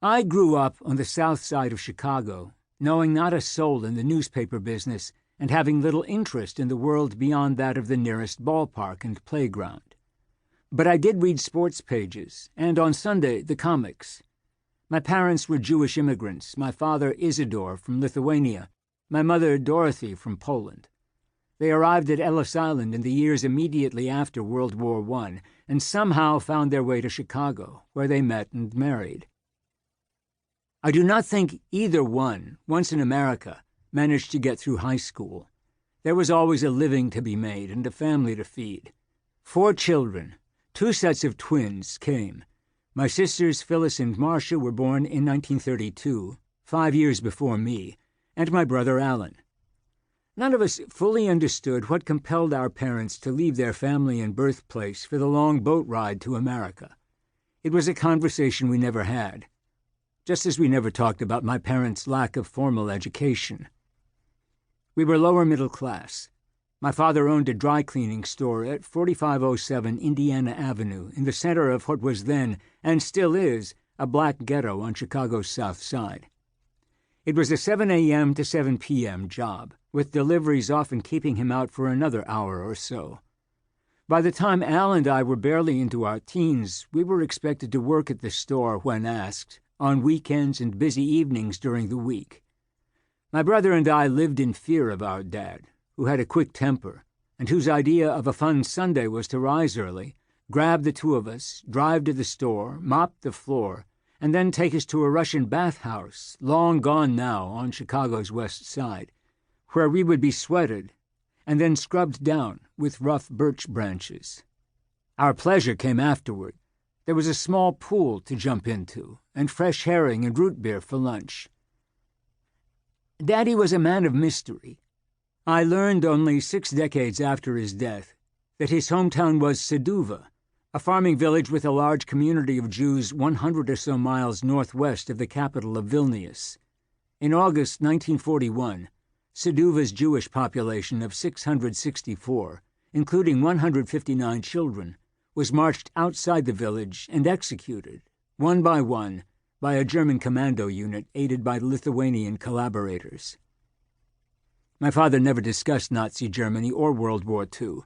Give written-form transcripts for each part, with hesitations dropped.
I grew up on the south side of Chicago, knowing not a soul in the newspaper business and having little interest in the world beyond that of the nearest ballpark and playground. But I did read sports pages, and on Sunday, the comics. My parents were Jewish immigrants, my father Isidore from Lithuania, my mother Dorothy from Poland. They arrived at Ellis Island in the years immediately after World War I and somehow found their way to Chicago, where they met and married. I do not think either one, once in America, managed to get through high school. There was always a living to be made and a family to feed. 4 children, 2 sets of twins, came. My sisters Phyllis and Marcia were born in 1932, 5 years before me, and my brother Alan. None of us fully understood what compelled our parents to leave their family and birthplace for the long boat ride to America. It was a conversation we never had, just as we never talked about my parents' lack of formal education. We were lower middle class. My father owned a dry cleaning store at 4507 Indiana Avenue in the center of what was then, and still is, a black ghetto on Chicago's South Side. It was a 7 a.m. to 7 p.m. job, with deliveries often keeping him out for another hour or so. By the time Al and I were barely into our teens, we were expected to work at the store when asked, on weekends and busy evenings during the week. My brother and I lived in fear of our dad, who had a quick temper, and whose idea of a fun Sunday was to rise early, grab the 2 of us, drive to the store, mop the floor, and then take us to a Russian bathhouse, long gone now on Chicago's west side, where we would be sweated and then scrubbed down with rough birch branches. Our pleasure came afterward. There was a small pool to jump into, and fresh herring and root beer for lunch. Daddy was a man of mystery. I learned only 6 decades after his death that his hometown was Saduva, a farming village with a large community of Jews 100 or so miles northwest of the capital of Vilnius. In August 1941, Saduva's Jewish population of 664, including 159 children, was marched outside the village and executed, one, by a German commando unit aided by Lithuanian collaborators. My father never discussed Nazi Germany or World War II.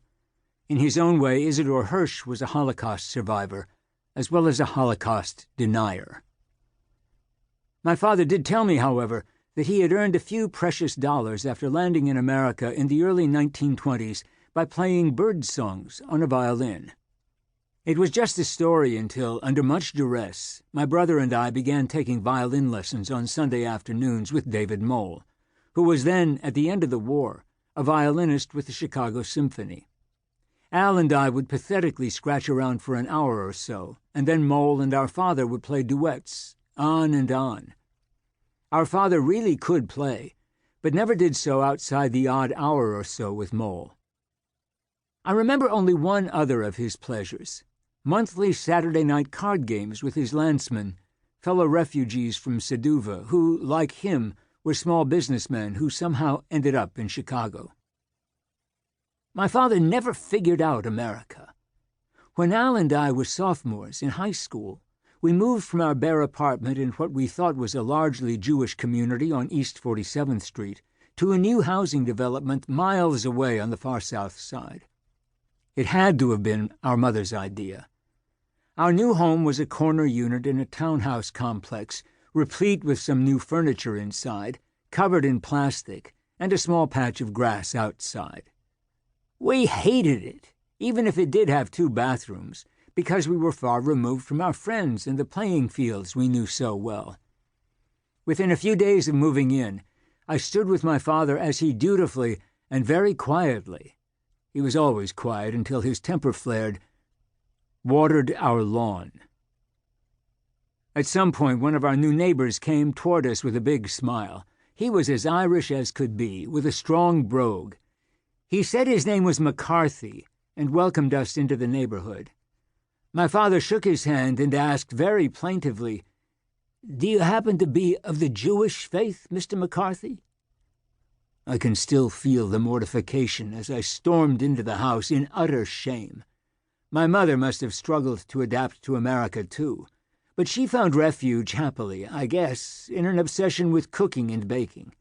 In his own way, Isidore Hersh was a Holocaust survivor, as well as a Holocaust denier. My father did tell me, however, that he had earned a few precious dollars after landing in America in the early 1920s by playing bird songs on a violin. It was just a story until, under much duress, my brother and I began taking violin lessons on Sunday afternoons with David Mole, who was then, at the end of the war, a violinist with the Chicago Symphony. Al and I would pathetically scratch around for an hour or so, and then Mole and our father would play duets, on and on. Our father really could play, but never did so outside the odd hour or so with Mole. I remember only one other of his pleasures: monthly Saturday night card games with his landsmen, fellow refugees from Saduva, who, like him, were small businessmen who somehow ended up in Chicago. My father never figured out America. When Al and I were sophomores in high school, we moved from our bare apartment in what we thought was a largely Jewish community on East 47th Street to a new housing development miles away on the far south side. It had to have been our mother's idea. Our new home was a corner unit in a townhouse complex, replete with some new furniture inside, covered in plastic, and a small patch of grass outside. We hated it, even if it did have 2 bathrooms, because we were far removed from our friends and the playing fields we knew so well. Within a few days of moving in, I stood with my father as he dutifully and very quietly — he was always quiet until his temper flared — watered our lawn. At some point, one of our new neighbors came toward us with a big smile. He was as Irish as could be, with a strong brogue. He said his name was McCarthy and welcomed us into the neighborhood. My father shook his hand and asked very plaintively, "Do you happen to be of the Jewish faith, Mr. McCarthy?" I can still feel the mortification as I stormed into the house in utter shame. My mother must have struggled to adapt to America, too, But she found refuge, happily, I guess, in an obsession with cooking and baking.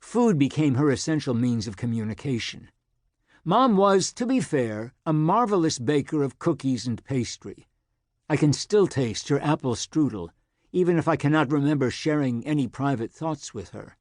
Food became her essential means of communication. Mom was, to be fair, a marvelous baker of cookies and pastry. I can still taste her apple strudel, even if I cannot remember sharing any private thoughts with her.